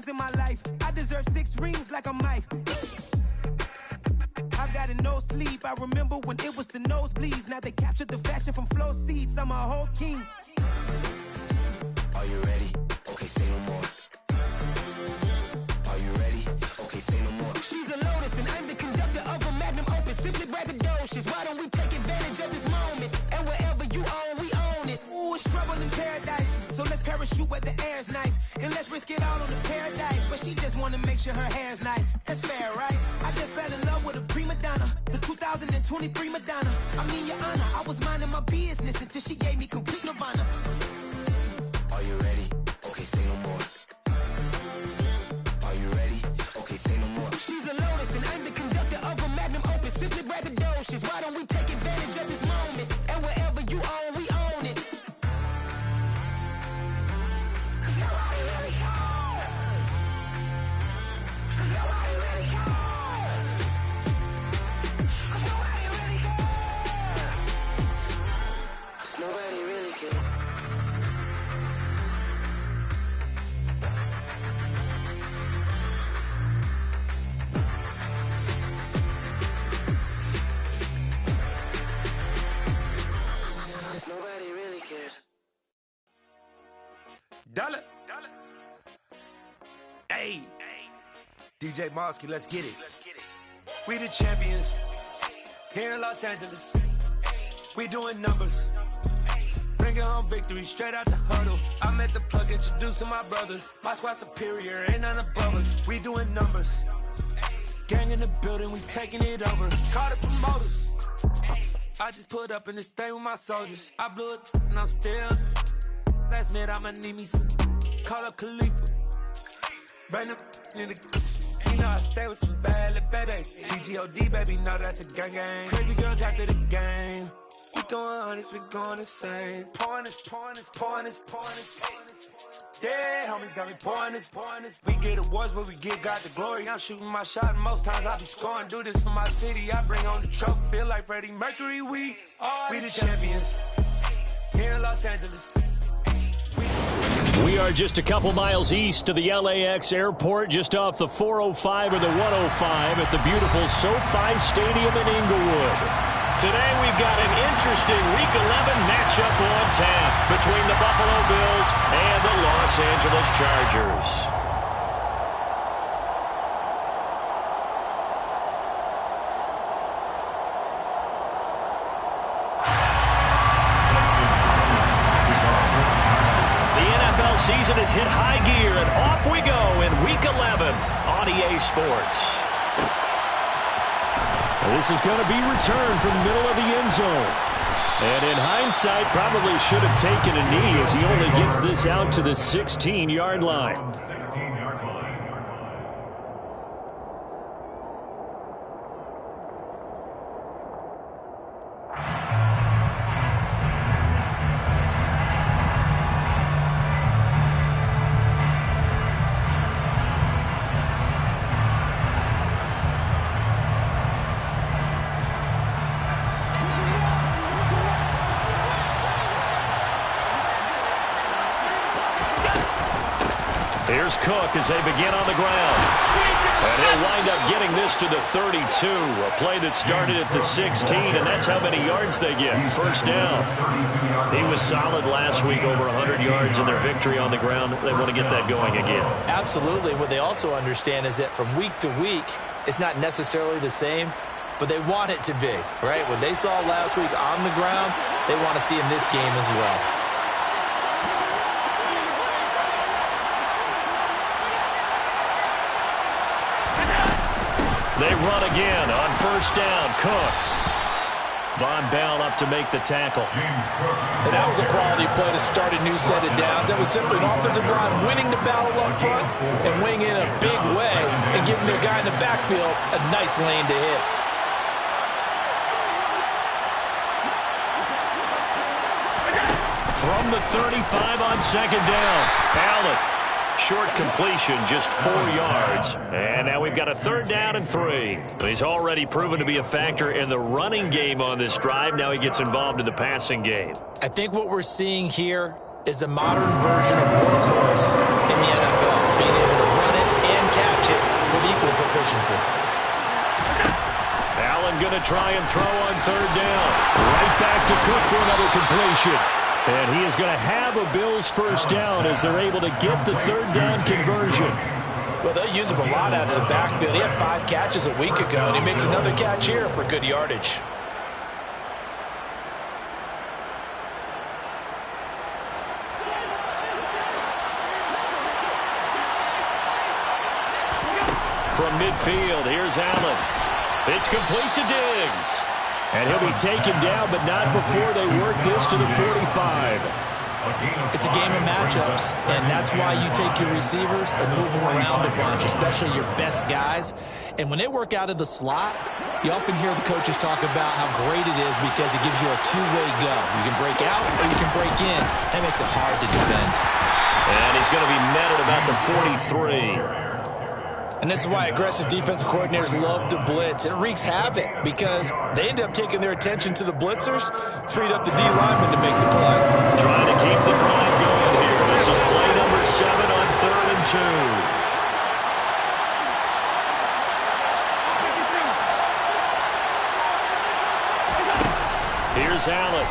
things in my life. I deserve 6 rings like a Mike. I've gotten no sleep. I remember when it was the nosebleeds. Now they captured the fashion from flow seats. I'm a whole king. Are you ready? Okay, say no more. Are you ready? Okay, say no more. She's a Lotus and I'm the conductor of a magnum opus. Simply braggadocious. Why don't we take advantage of this moment? And wherever you own, we own it. Ooh, it's trouble in paradise. So let's parachute where the air's nice. And let's risk it all on the paradise. But she just wanna make sure her hair's nice. That's fair, right? I just fell in love with a prima donna. The 2023 Madonna. I mean, your honor, I was minding my business until she gave me complete nirvana. Are you ready? Okay, say no more. Are you ready? Okay, say no more. She's a Lotus and I'm the conductor of a magnum opus. Simply braggadocious. Why don't we take advantage of this moment? And wherever you own, we own it. Nobody really cares. Nobody really cares. Dollar. Hey. DJ Mosky, let's get it. We the champions. Here in Los Angeles. We doing numbers. Bringing home victory straight out the huddle. I met the plug, introduced to my brother. My squad superior, ain't none above us. We doing numbers. Gang in the building, we taking it over. Call the promoters. I just put up in this thing with my soldiers. I blew it and I'm still. Last minute I'ma need me some. Call up Khalifa. Bring them in the. You know I stay with some bad little baby. TGOD baby, know that's a gang gang. Crazy girls after the game. We going honest, we going insane. Pouring this. Yeah, homies got me pouring this. We get awards, but we give God the glory. I'm shooting my shot, and most times I be scoring. Do this for my city, I bring on the trophy. Feel like Freddie Mercury, we the champions. Here in Los Angeles. We are just a couple miles east of the LAX airport, just off the 405 or the 105 at the beautiful SoFi Stadium in Inglewood. Today we've got an interesting Week 11 matchup on tap between the Buffalo Bills and the Los Angeles Chargers. Season has hit high gear, and off we go in Week 11 on EA Sports. This is going to be returned from the middle of the end zone. And in hindsight, probably should have taken a knee as he only gets this out to the 16-yard line. Here's Cook as they begin on the ground. And he'll wind up getting this to the 32. A play that started at the 16, and that's how many yards they get. First down. He was solid last week, over 100 yards in their victory on the ground. They want to get that going again. Absolutely. What they also understand is that from week to week, it's not necessarily the same, but they want it to be, right? What they saw last week on the ground, they want to see in this game as well. They run again on first down. Cook. Von Bell up to make the tackle. And that was a quality play to start a new set of downs. That was simply an offensive line winning the battle up front and winning in a big way and giving their guy in the backfield a nice lane to hit. From the 35 on second down. Allen. Short completion, just 4 yards. And now we've got a third down and 3. He's already proven to be a factor in the running game on this drive. Now he gets involved in the passing game. I think what we're seeing here is the modern version of workhorse in the NFL. Being able to run it defends it. Allen going to try and throw on third down. Right back to Cook for another completion. And he is going to have a Bills first down as they're able to get the third down conversion. Well, they'll use him a lot out of the backfield. He had 5 catches a week ago, and he makes another catch here for good yardage. From midfield, here's Allen. It's complete to Diggs. And he'll be taken down, but not before they work this to the 45. It's a game of matchups, and that's why you take your receivers and move them around a bunch, especially your best guys. And when they work out of the slot, you often hear the coaches talk about how great it is because it gives you a two-way go. You can break out or you can break in. That makes it hard to defend. And he's going to be met at about the 43. And this is why aggressive defensive coordinators love to blitz. It wreaks havoc because they end up taking their attention to the blitzers, freed up the D lineman to make the play. Trying to keep the drive going here. This is play number 7 on 3rd and 2. Here's Allen.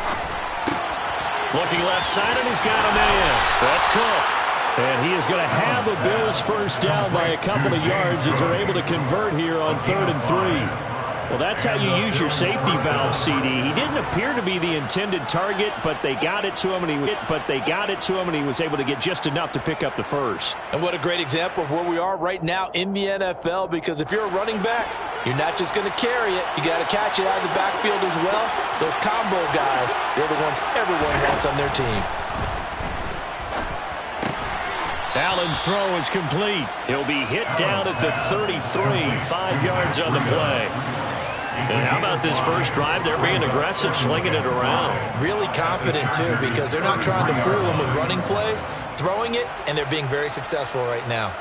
Looking left side, and he's got a man. That's Cook. And he is going to have a Bills first down by a couple of yards as they're able to convert here on 3rd and 3. Well, that's how you use your safety valve, CD. He didn't appear to be the intended target, but they got it to him, and he was able to get just enough to pick up the first. And what a great example of where we are right now in the NFL, because if you're a running back, you're not just going to carry it. You got to catch it out of the backfield as well. Those combo guys, they're the ones everyone wants on their team. Allen's throw is complete. He'll be hit down at the 33, 5 yards on the play. And how about this first drive? They're being aggressive, slinging it around. Really confident, too, because they're not trying to fool them with running plays, throwing it, and they're being very successful right now.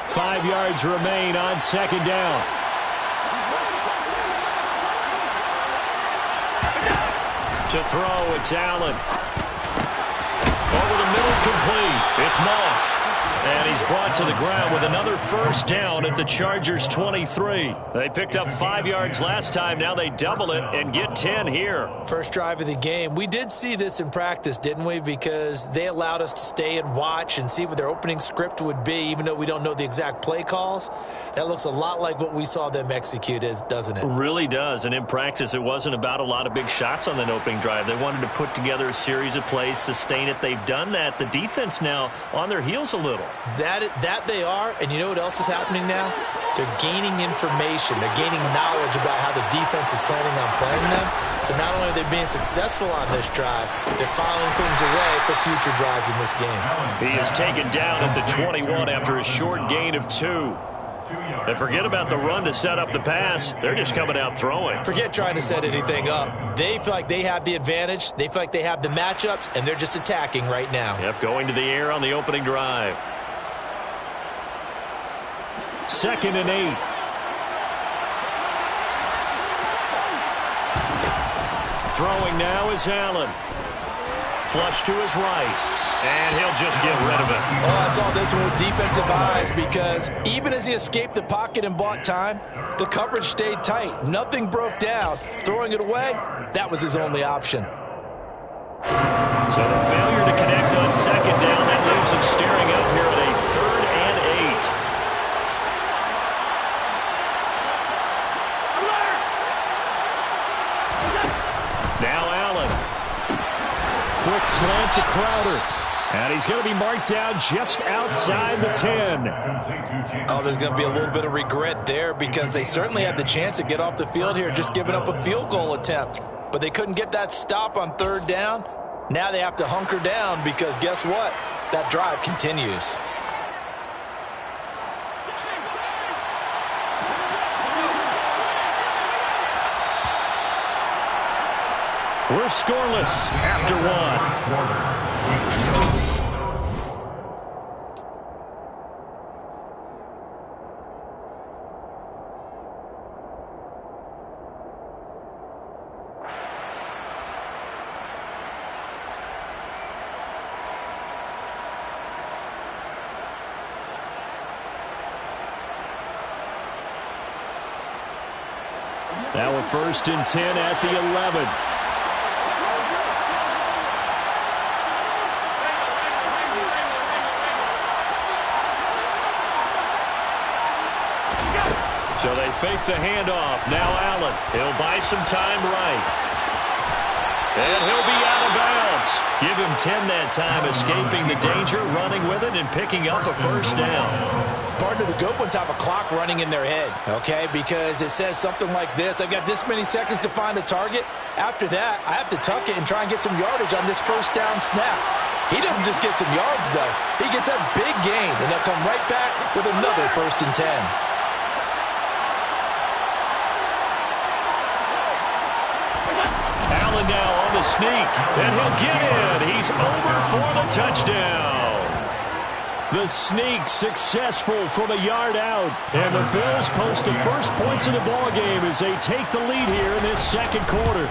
Five yards remain on second down. To throw, it's Allen. Over the middle, complete. It's Moss. And he's brought to the ground with another first down at the Chargers' 23. They picked up 5 yards last time. Now they double it and get 10 here. First drive of the game. We did see this in practice, didn't we? Because they allowed us to stay and watch and see what their opening script would be, even though we don't know the exact play calls. That looks a lot like what we saw them execute, doesn't it? It really does. And in practice, it wasn't about a lot of big shots on that opening drive. They wanted to put together a series of plays, sustain it. They've done that. The defense now on their heels a little. That they are, and you know what else is happening now? They're gaining information. They're gaining knowledge about how the defense is planning on playing them. So not only are they being successful on this drive, they're filing things away for future drives in this game. He is taken down at the 21 after a short gain of 2. And forget about the run to set up the pass. They're just coming out throwing. Forget trying to set anything up. They feel like they have the advantage. They feel like they have the matchups, and they're just attacking right now. Yep, going to the air on the opening drive. 2nd and 8. Throwing now is Allen. Flush to his right. And he'll just get rid of it. Oh, I saw this one with defensive eyes because even as he escaped the pocket and bought time, the coverage stayed tight. Nothing broke down. Throwing it away, that was his only option. So the failure to connect on second down, that leaves him staring up here at a 3rd and 8. Now Allen. Quick slant to Crowder. And he's going to be marked down just outside the 10. Oh, there's going to be a little bit of regret there because they certainly had the chance to get off the field here, just giving up a field goal attempt. But they couldn't get that stop on 3rd down. Now they have to hunker down because guess what? That drive continues. We're scoreless after 1. Now a 1st and 10 at the 11. So they fake the handoff. Now Allen. He'll buy some time right. And he'll be out of bounds. Give him 10 that time, escaping the danger, running with it, and picking up a 1st down. Partner, the good ones have a clock running in their head, okay? Because it says something like this. I've got this many seconds to find a target. After that, I have to tuck it and try and get some yardage on this 1st down snap. He doesn't just get some yards, though. He gets a big gain, and they'll come right back with another 1st and 10. Allen now on the sneak, and he'll get in. He's over for the touchdown. The sneak successful from a yard out, and the Bills post the first points of the ballgame as they take the lead here in this 2nd quarter.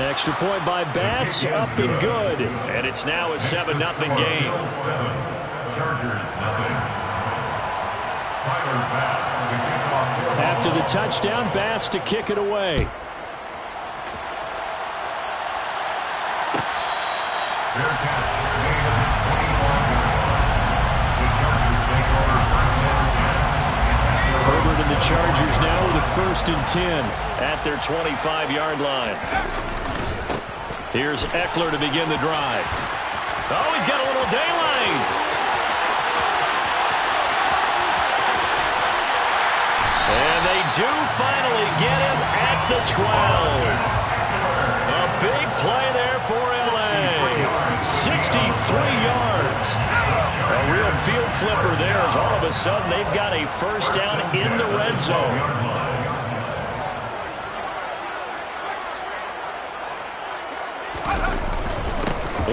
Extra point by Bass, up and good, and it's now a 7-0 game. After the touchdown, Bass to kick it away. Herbert and the Chargers now with a 1st and 10 at their 25-yard line. Here's Eckler to begin the drive. Oh, he's got a little daylight. And they do finally get him at the 12. A big play there for L.A. 63 yards. A real field flipper there as all of a sudden they've got a 1st down in the red zone.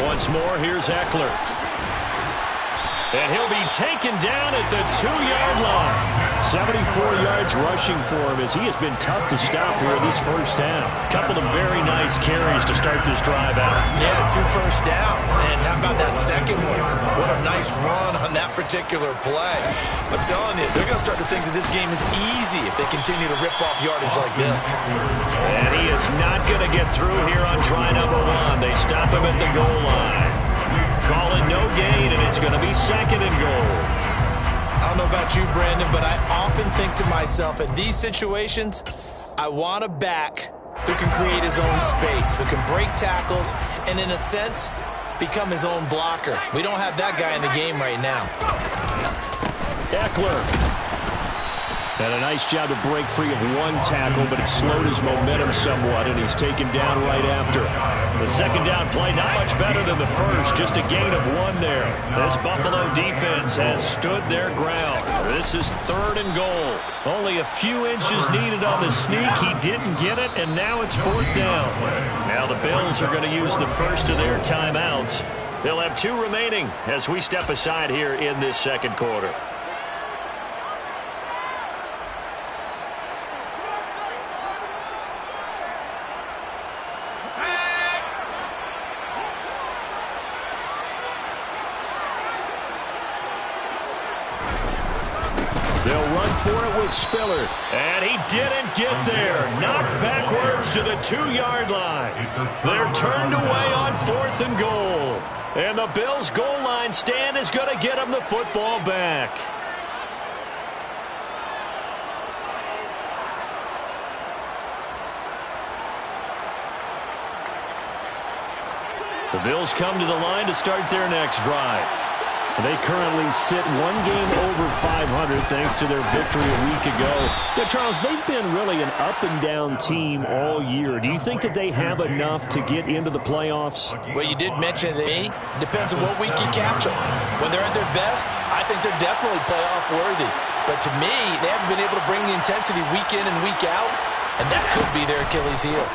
Once more, here's Eckler. And he'll be taken down at the 2-yard line. 74 yards rushing for him as he has been tough to stop here this 1st half. Couple of very nice carries to start this drive out. Yeah, 2 first downs. And how about that second one? What a nice run on that particular play. I'm telling you, they're going to start to think that this game is easy if they continue to rip off yardage like this. And he is not going to get through here on try number 1. They stop him at the goal line. Call it no gain, and it's going to be 2nd and goal. I don't know about you, Brandon, but I often think to myself, in these situations, I want a back who can create his own space, who can break tackles, and in a sense, become his own blocker. We don't have that guy in the game right now. Eckler. And a nice job to break free of 1 tackle, but it slowed his momentum somewhat, and he's taken down right after. The 2nd down play, not much better than the first, just a gain of 1 there. This Buffalo defense has stood their ground. This is 3rd and goal. Only a few inches needed on the sneak. He didn't get it, and now it's 4th down. Now the Bills are going to use the first of their timeouts. They'll have 2 remaining as we step aside here in this 2nd quarter. They'll run for it with Spiller. And he didn't get there. Knocked backwards to the 2-yard line. They're turned away on 4th and goal. And the Bills' goal line stand is going to get them the football back. The Bills come to the line to start their next drive. They currently sit 1 game over 500 thanks to their victory a week ago. Yeah, Charles, they've been really an up-and-down team all year. Do you think that they have enough to get into the playoffs? Well, you did mention that it depends on what week you catch them. When they're at their best, I think they're definitely playoff worthy. But to me, they haven't been able to bring the intensity week in and week out, and that could be their Achilles heel.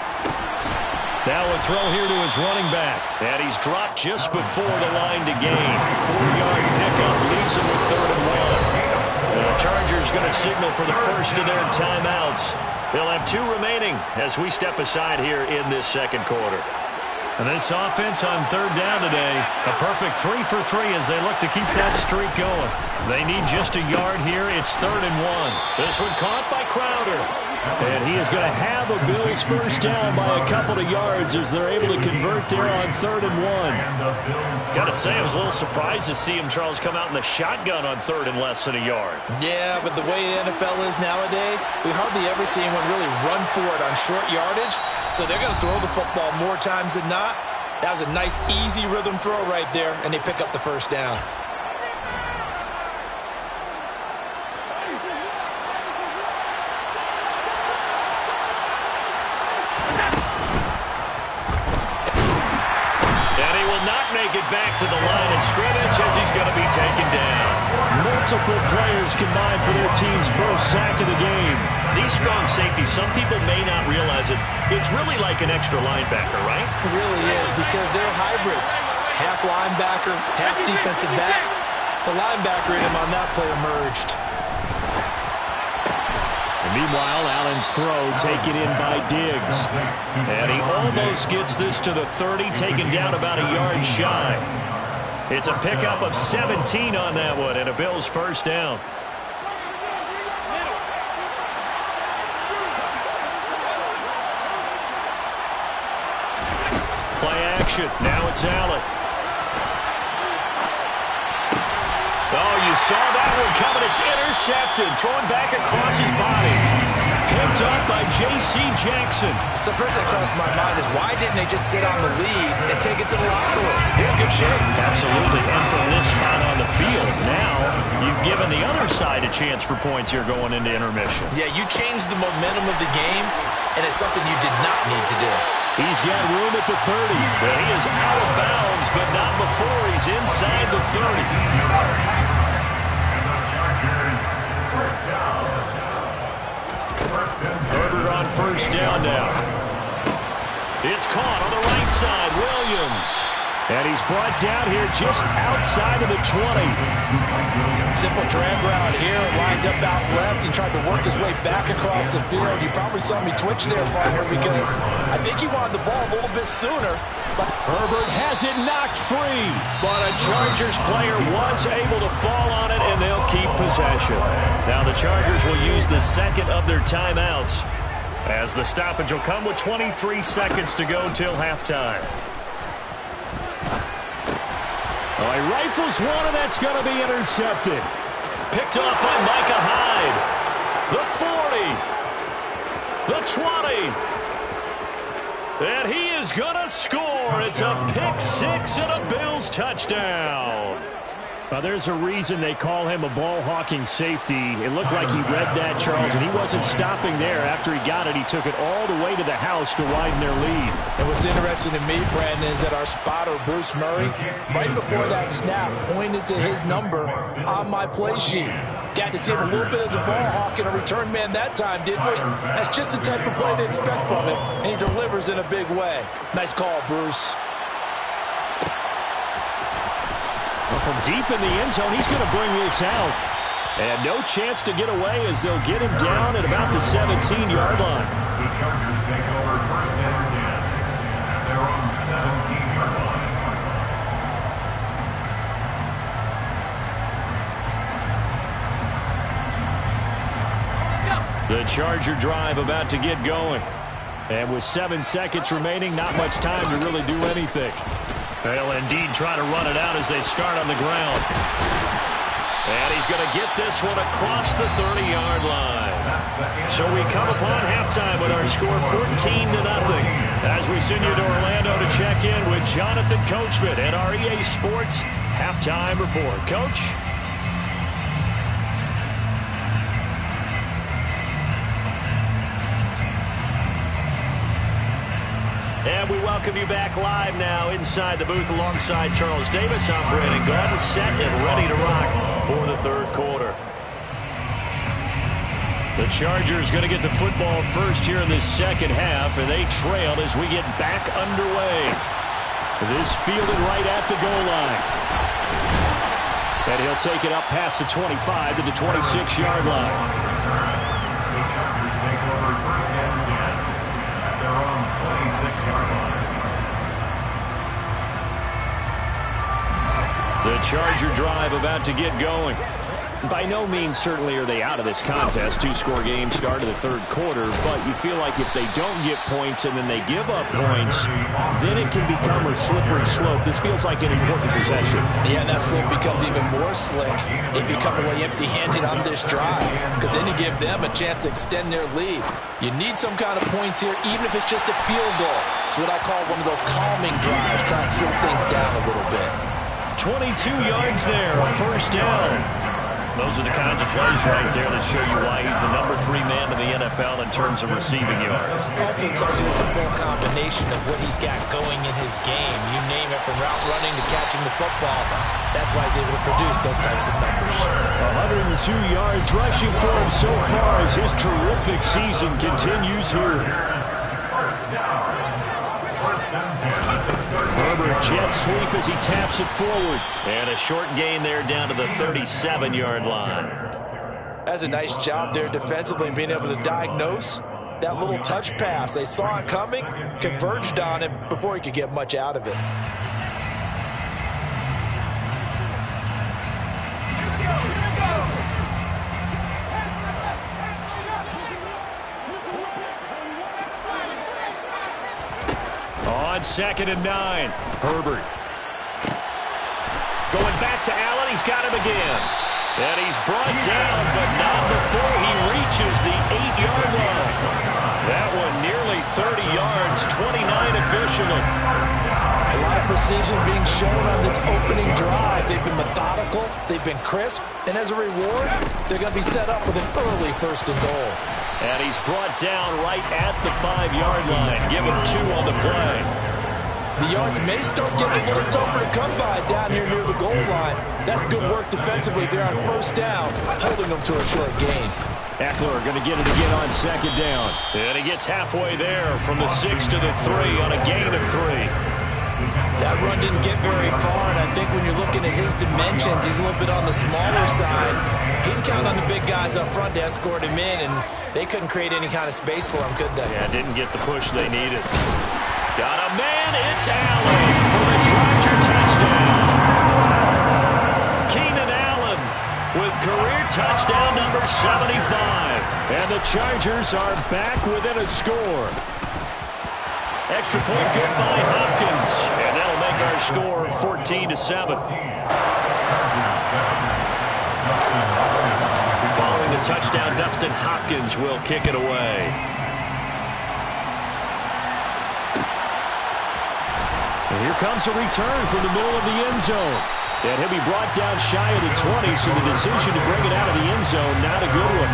Now a throw here to his running back. And he's dropped just before the line to gain. 4-yard pickup leaves him with 3rd and 1. The Chargers going to signal for the first of their timeouts. They'll have 2 remaining as we step aside here in this 2nd quarter. And this offense on 3rd down today, a perfect 3 for 3 as they look to keep that streak going. They need just a yard here. It's 3rd and 1. This one caught by Crowder. And he is going to have a Bills first down by a couple of yards as they're able to convert there on 3rd and 1. Got to say, I was a little surprised to see him, Charles, come out in the shotgun on 3rd and less than a yard. Yeah, but the way the NFL is nowadays, we hardly ever see anyone really run for it on short yardage. So they're going to throw the football more times than not. That was a nice, easy rhythm throw right there, and they pick up the first down. Get back to the line of scrimmage as he's going to be taken down. Multiple players combined for their team's first sack of the game. These strong safeties, some people may not realize it. It's really like an extra linebacker, right? It really is, because they're hybrids. Half linebacker, half defensive back. The linebacker in him on that play emerged. Meanwhile, Allen's throw taken in by Diggs. And he almost gets this to the 30, taken down about a yard shy. It's a pickup of 17 on that one, and a Bills first down. Play action. Now it's Allen. Oh, you saw that one coming. It's intercepted. Thrown back across his body. Picked up by J.C. Jackson. So first that crossed my mind is, why didn't they just sit on the lead and take it to the locker room? They're in good shape. Absolutely. And from this spot on the field, now you've given the other side a chance for points here going into intermission. Yeah, you changed the momentum of the game, and it's something you did not need to do. He's got room at the 30. But he is out of bounds, but not before he's inside the 30. Herbert on first down now. It's caught on the right side. Williams. And he's brought down here just outside of the 20. Simple drag route here. Lined up out left. He tried to work his way back across the field. You probably saw me twitch there, partner, because I think he wanted the ball a little bit sooner. But Herbert has it knocked free. But a Chargers player was able to fall on it, and they'll keep possession. Now the Chargers will use the second of their timeouts, as the stoppage will come with 23 seconds to go till halftime. Oh, he rifles one, and that's going to be intercepted. Picked off by Micah Hyde. The 40. The 20. And he is going to score. It's a pick six and a Bills touchdown. There's a reason they call him a ball-hawking safety. It looked like he read that, Charles, and he wasn't stopping there. After he got it, he took it all the way to the house to widen their lead. And what's interesting to me, Brandon, is that our spotter, Bruce Murray, right before that snap, pointed to his number on my play sheet. Got to see him a little bit as a ball hawk and a return man that time, didn't we? That's just the type of play to expect from him, and he delivers in a big way. Nice call, Bruce. Well, from deep in the end zone, he's going to bring this out. And no chance to get away as they'll get him down at about the 17-yard line. The Chargers take over first and 10. They're on the 17-yard line. The Charger drive about to get going. And with 7 seconds remaining, not much time to really do anything. They'll indeed try to run it out as they start on the ground. And he's going to get this one across the 30-yard line. So we come upon halftime with our score 14-0. As we send you to Orlando to check in with Jonathan Coachman at our EA Sports Halftime Report. Coach? And we welcome you back live now inside the booth alongside Charles Davis. I'm Brandon Gaudin, set and ready to rock for the third quarter. The Chargers going to get the football first here in this second half, and they trail as we get back underway. This fielded right at the goal line. And he'll take it up past the 25 to the 26-yard line. The Chargers take over first and 10 at their own 26-yard line. The Charger drive about to get going. By no means certainly are they out of this contest. Two-score game, start of the third quarter, but you feel like if they don't get points and then they give up points, then it can become a slippery slope. This feels like an important possession. Yeah, that slope becomes even more slick if you come away empty-handed on this drive, because then you give them a chance to extend their lead. You need some kind of points here, even if it's just a field goal. It's what I call one of those calming drives, try and slow things down a little bit. 22 yards there, first down. Those are the kinds of plays right there that show you why he's the number 3 man in the NFL in terms of receiving yards. Also tells you there's a full combination of what he's got going in his game. You name it, from route running to catching the football. That's why he's able to produce those types of numbers. 102 yards rushing for him so far as his terrific season continues here. Herbert jet sweep as he taps it forward. And a short gain there down to the 37-yard line. That's a nice job there defensively, being able to diagnose that little touch pass. They saw it coming, converged on him before he could get much out of it. On 2nd and 9, Herbert. Going back to Allen, he's got him again. And he's brought down, but not before he reaches the 8-yard line. That one nearly 30 yards, 29 officially. A lot of precision being shown on this opening drive. They've been methodical, they've been crisp, and as a reward, they're going to be set up with an early 1st and goal. And he's brought down right at the 5-yard line. Give him 2 on the play. The yards may start getting a little tougher to come by down here near the goal line. That's good work defensively there on 1st down, holding them to a short gain. Eckler going to get it again on 2nd down. And he gets halfway there from the 6 to the 3 on a gain of 3. That run didn't get very far, and I think when you're looking at his dimensions, he's a little bit on the smaller side. He's counting on the big guys up front to escort him in, and they couldn't create any kind of space for him, could they? Yeah, didn't get the push they needed. Got a man, it's Allen for the Charger touchdown. Keenan Allen with career touchdown number 75. And the Chargers are back within a score. Extra point good by Hopkins. And that'll make our score 14-7. Following the touchdown, Dustin Hopkins will kick it away. And here comes a return from the middle of the end zone. And he'll be brought down shy of the 20, so the decision to bring it out of the end zone, not a good one.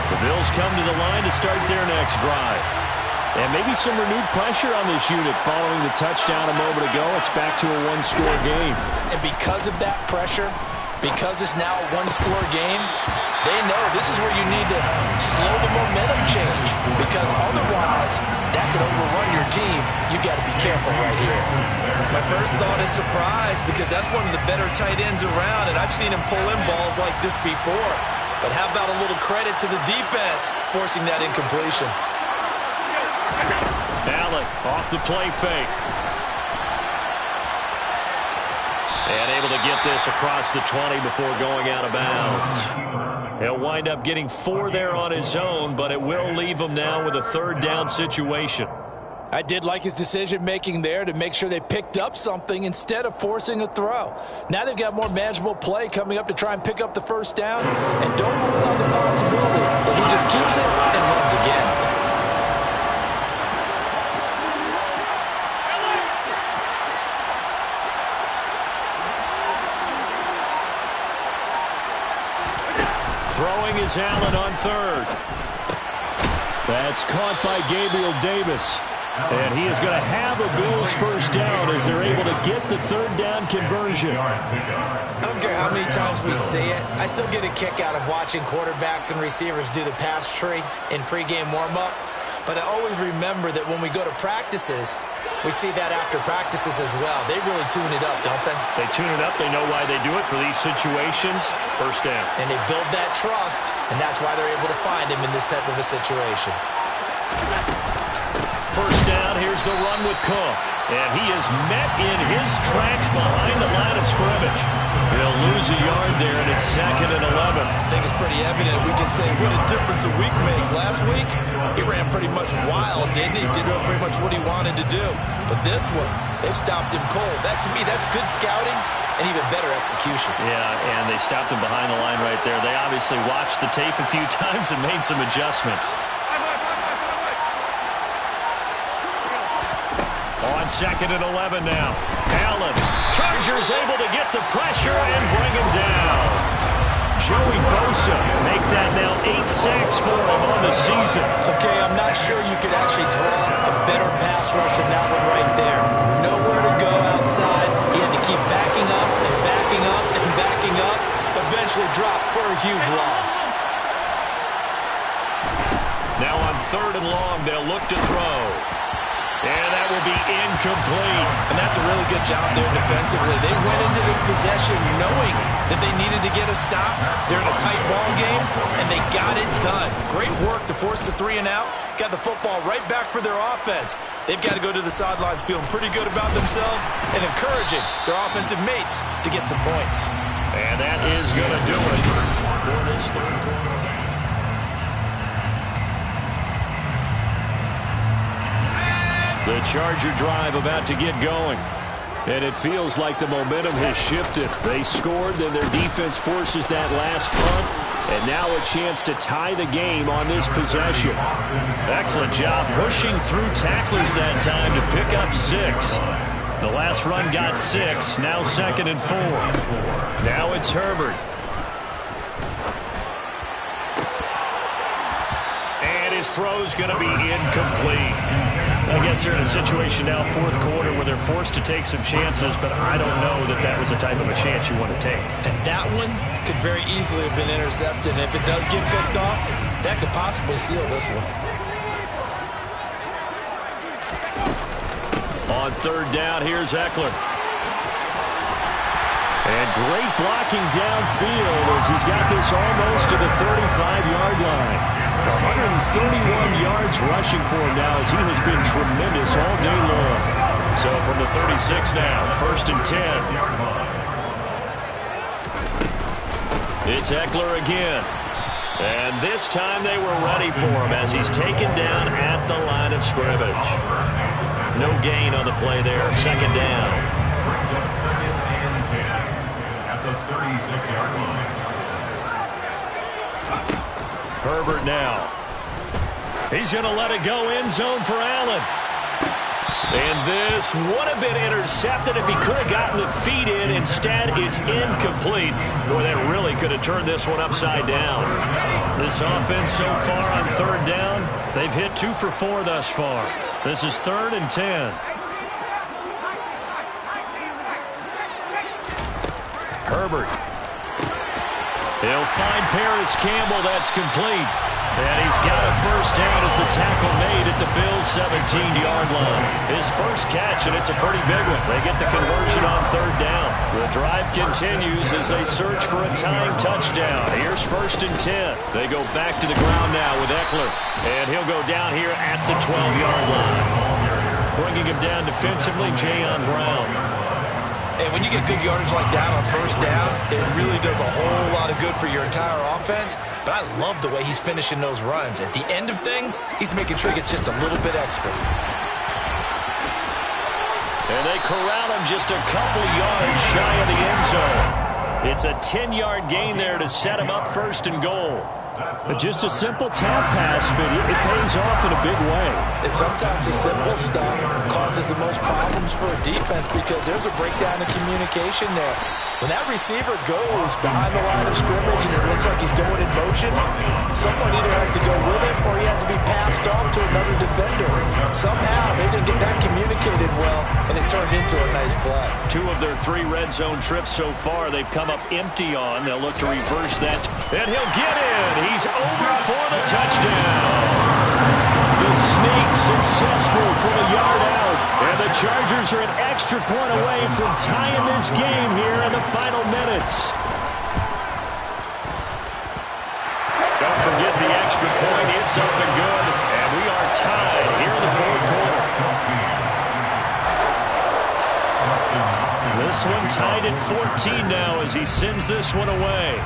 The Bills come to the line to start their next drive. And maybe some renewed pressure on this unit following the touchdown a moment ago. It's back to a 1-score game. And because of that pressure, because it's now a 1-score game, they know this is where you need to slow the momentum change, because otherwise that could overrun your team. You've got to be careful right here. My first thought is surprise, because that's one of the better tight ends around, and I've seen him pull in balls like this before. But how about a little credit to the defense forcing that incompletion? Allen off the play fake. And able to get this across the 20 before going out of bounds. He'll wind up getting 4 there on his own, but it will leave him now with a 3rd down situation. I did like his decision-making there to make sure they picked up something instead of forcing a throw. Now they've got more manageable play coming up to try and pick up the 1st down, and don't rule out the possibility that he just keeps it and runs again. Throwing is Allen on 3rd. That's caught by Gabriel Davis. And he is going to have a Bills 1st down as they're able to get the 3rd down conversion. I don't care how many times we see it. I still get a kick out of watching quarterbacks and receivers do the pass tree in pregame warm-up. But I always remember that when we go to practices, we see that after practices as well. They really tune it up, don't they? They tune it up. They know why they do it for these situations. 1st down. And they build that trust, and that's why they're able to find him in this type of a situation. 1st down. Here's the run with Cook. And he is met in his tracks behind the line of scrimmage. He'll lose a yard there, and it's 2nd and 11. I think it's pretty evident. We can say what a difference a week makes. Last week, he ran pretty much wild, didn't he? Did pretty much what he wanted to do. But this one, they've stopped him cold. That, to me, that's good scouting and even better execution. Yeah, and they stopped him behind the line right there. They obviously watched the tape a few times and made some adjustments. On 2nd and 11 now. Allen. Chargers able to get the pressure and bring him down. Joey Bosa make that now 8 sacks for him on the season. Okay, I'm not sure you could actually draw a better pass rush than that one right there. Nowhere to go outside. He had to keep backing up and backing up and backing up. Eventually dropped for a huge loss. Now on 3rd and long, they'll look to throw. And that will be incomplete. And that's a really good job there defensively. They went into this possession knowing that they needed to get a stop. They're in a tight ball game, and they got it done. Great work to force the 3 and out. Got the football right back for their offense. They've got to go to the sidelines feeling pretty good about themselves and encouraging their offensive mates to get some points. And that is going to do it for this 3rd quarter. The Charger drive about to get going. And it feels like the momentum has shifted. They scored, then their defense forces that last punt. And now a chance to tie the game on this possession. Excellent job pushing through tacklers that time to pick up 6. The last run got 6. Now 2nd and 4. Now it's Herbert. And his throw's going to be incomplete. I guess they're in a situation now, 4th quarter, where they're forced to take some chances, but I don't know that that was the type of a chance you want to take. And that one could very easily have been intercepted. And if it does get picked off, that could possibly seal this one. On 3rd down, here's Eckler. And great blocking downfield as he's got this almost to the 35-yard line. 131 yards rushing for him now as he has been tremendous all day long. So from the 36 now, 1st and 10. It's Eckler again. And this time they were ready for him as he's taken down at the line of scrimmage. No gain on the play there, 2nd down. Brings up 2nd and 10 at the 36-yard line. Herbert now. He's going to let it go end zone for Allen. And this would have been intercepted if he could have gotten the feet in. Instead, it's incomplete. Boy, that really could have turned this one upside down. This offense so far on 3rd down, they've hit 2 for 4 thus far. This is 3rd and 10. Herbert. He'll find Paris Campbell. That's complete. And he's got a 1st down as the tackle made at the Bills' 17-yard line. His first catch, and it's a pretty big one. They get the conversion on 3rd down. The drive continues as they search for a tying touchdown. Here's 1st and 10. They go back to the ground now with Eckler. And he'll go down here at the 12-yard line. Bringing him down defensively, Jayon Brown. And when you get good yardage like that on 1st down, it really does a whole lot of good for your entire offense. But I love the way he's finishing those runs. At the end of things, he's making sure he gets just a little bit extra. And they corral him just a couple yards shy of the end zone. It's a 10-yard gain there to set him up 1st and goal. Just a simple tap pass, but it pays off in a big way. And sometimes the simple stuff causes the most problems for a defense because there's a breakdown in communication there. When that receiver goes behind the line of scrimmage and it looks like he's going in motion, someone either has to go with him or he has to be passed off to another defender. Somehow they didn't get that communicated well, and it turned into a nice play. 2 of their 3 red zone trips so far, they've come up empty on. They'll look to reverse that. And he'll get in. He's over for the touchdown. The sneak successful from a yard out. And the Chargers are an extra point away from tying this game here in the final minutes. Don't forget the extra point. It's up and good. And we are tied here in the 4th quarter. this one, tied at 14 now as he sends this one away.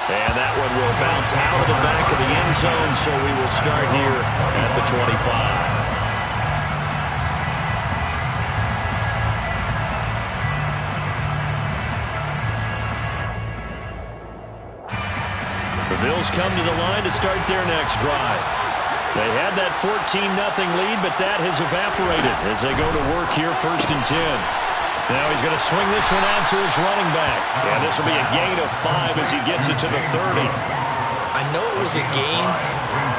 And that one will bounce out of the back of the end zone, so we will start here at the 25. The Bills come to the line to start their next drive. They had that 14-0 lead, but that has evaporated as they go to work here 1st and 10. Now he's going to swing this one out to his running back. And this will be a gain of 5 as he gets it to the 30. I know it was a gain,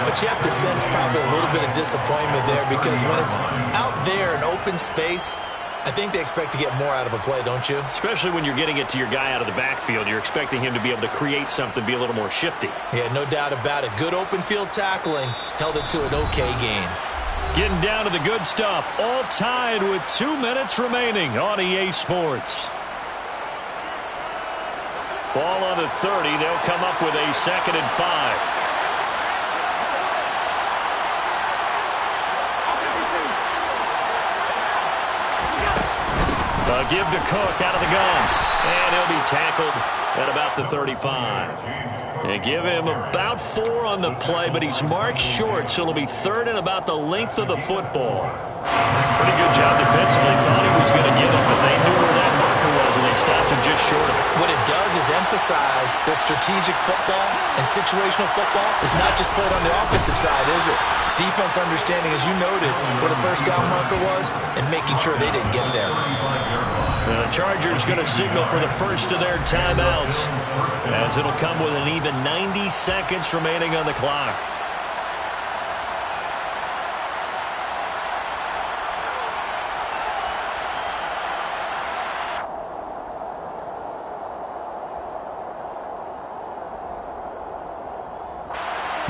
but you have to sense probably a little bit of disappointment there because when it's out there in open space, I think they expect to get more out of a play, don't you? Especially when you're getting it to your guy out of the backfield. You're expecting him to be able to create something, be a little more shifty. Yeah, no doubt about it. Good open field tackling held it to an okay gain. Getting down to the good stuff. All tied with 2 minutes remaining on EA Sports. Ball on the 30. They'll come up with a 2nd and 5. Give to Cook out of the gun. And he'll be tackled at about the 35. They give him about 4 on the play, but he's marked short, so it'll be 3rd and about the length of the football. Pretty good job defensively. Thought he was going to give it, but they knew where that marker was, and they stopped him just short of it. What it does is emphasize that strategic football and situational football is not just played on the offensive side, is it? Defense understanding, as you noted, where the first down marker was and making sure they didn't get there. The Chargers going to signal for the first of their timeouts as it'll come with an even 90 seconds remaining on the clock.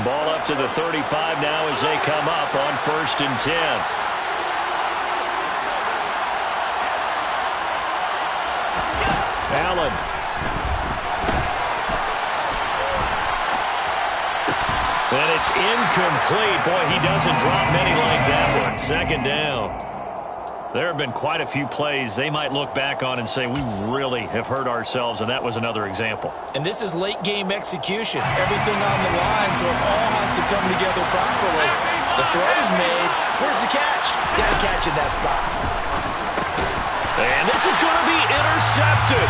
Ball up to the 35 now as they come up on 1st and 10. Allen. And it's incomplete. Boy, he doesn't drop many like that one. 2nd down. There have been quite a few plays they might look back on and say, we really have hurt ourselves, and that was another example. And this is late-game execution. Everything on the line, so it all has to come together properly. The throw is made. Where's the catch? Got to catch in that spot. And this is going to be intercepted.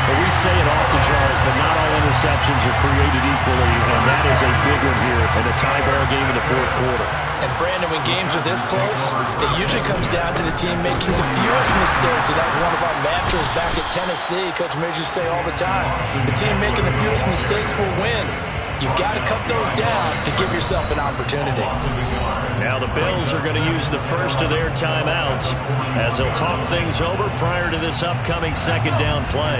We say it often, Charles, but not all interceptions are created equally, and that is a big one here in a tie-ball game in the 4th quarter. And, Brandon, when games are this close, it usually comes down to the team making the fewest mistakes, and that was one of our mantras back at Tennessee. Coach Midge used to say all the time, the team making the fewest mistakes will win. You've got to cut those down to give yourself an opportunity. Now the Bills are going to use the first of their timeouts as they'll talk things over prior to this upcoming 2nd down play.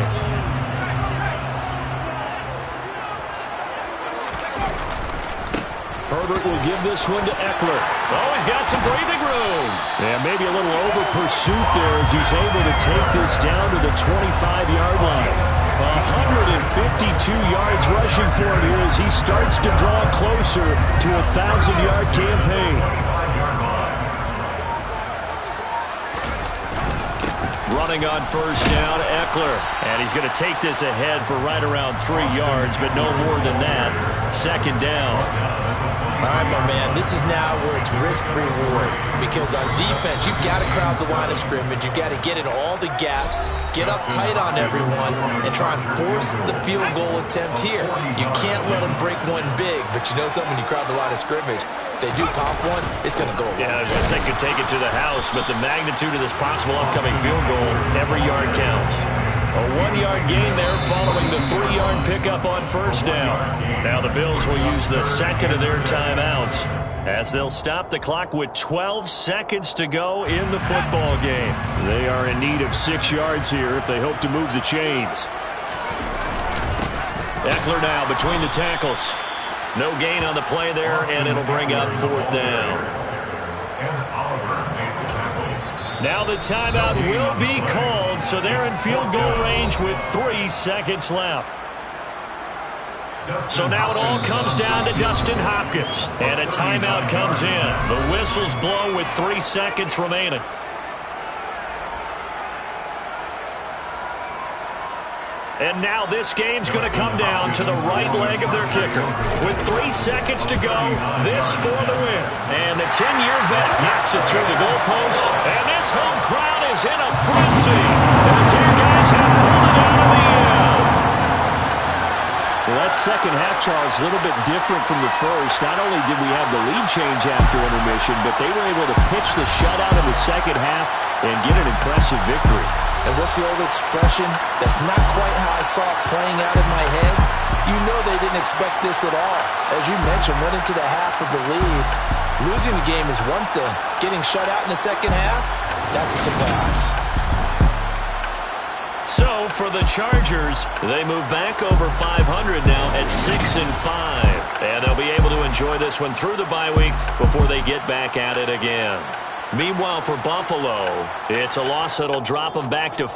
Herbert will give this one to Eckler. Oh, he's got some breathing room. Yeah, maybe a little over pursuit there as he's able to take this down to the 25-yard line. 152 yards rushing for him here as he starts to draw closer to a 1,000-yard campaign. Running on 1st down, Eckler. And he's going to take this ahead for right around 3 yards, but no more than that. 2nd down. All right, my man, this is now where it's risk-reward because on defense, you've got to crowd the line of scrimmage. You've got to get in all the gaps, get up tight on everyone, and try and force the field goal attempt here. You can't let them break one big, but you know something, when you crowd the line of scrimmage, if they do pop one, it's going to go away. Yeah, I was going to say could take it to the house, but the magnitude of this possible upcoming field goal, every yard counts. A 1-yard gain there following the 3-yard pickup on 1st down. Now the Bills will use the 2nd of their timeouts as they'll stop the clock with 12 seconds to go in the football game. They are in need of 6 yards here if they hope to move the chains. Eckler now between the tackles. No gain on the play there, and it'll bring up 4th down. Now the timeout will be called, so they're in field goal range with 3 seconds left. So now it all comes down to Dustin Hopkins. And a timeout comes in. The whistles blow with 3 seconds remaining. And now this game's going to come down to the right leg of their kicker. With 3 seconds to go, this for the win. And the 10-year vet knocks it through the goalpost. And this home crowd is in a frenzy as their guys have pulled it out of the end. Well, that second half, Charles, a little bit different from the first. Not only did we have the lead change after intermission, but they were able to pitch the shutout in the second half and get an impressive victory. And what's the old expression? That's not quite how I saw it playing out in my head. You know they didn't expect this at all. As you mentioned, went into the half with the lead. Losing the game is one thing. Getting shut out in the second half, that's a surprise. So for the Chargers, they move back over 500 now at 6-5. And they'll be able to enjoy this one through the bye week before they get back at it again. Meanwhile, for Buffalo, it's a loss that'll drop them back to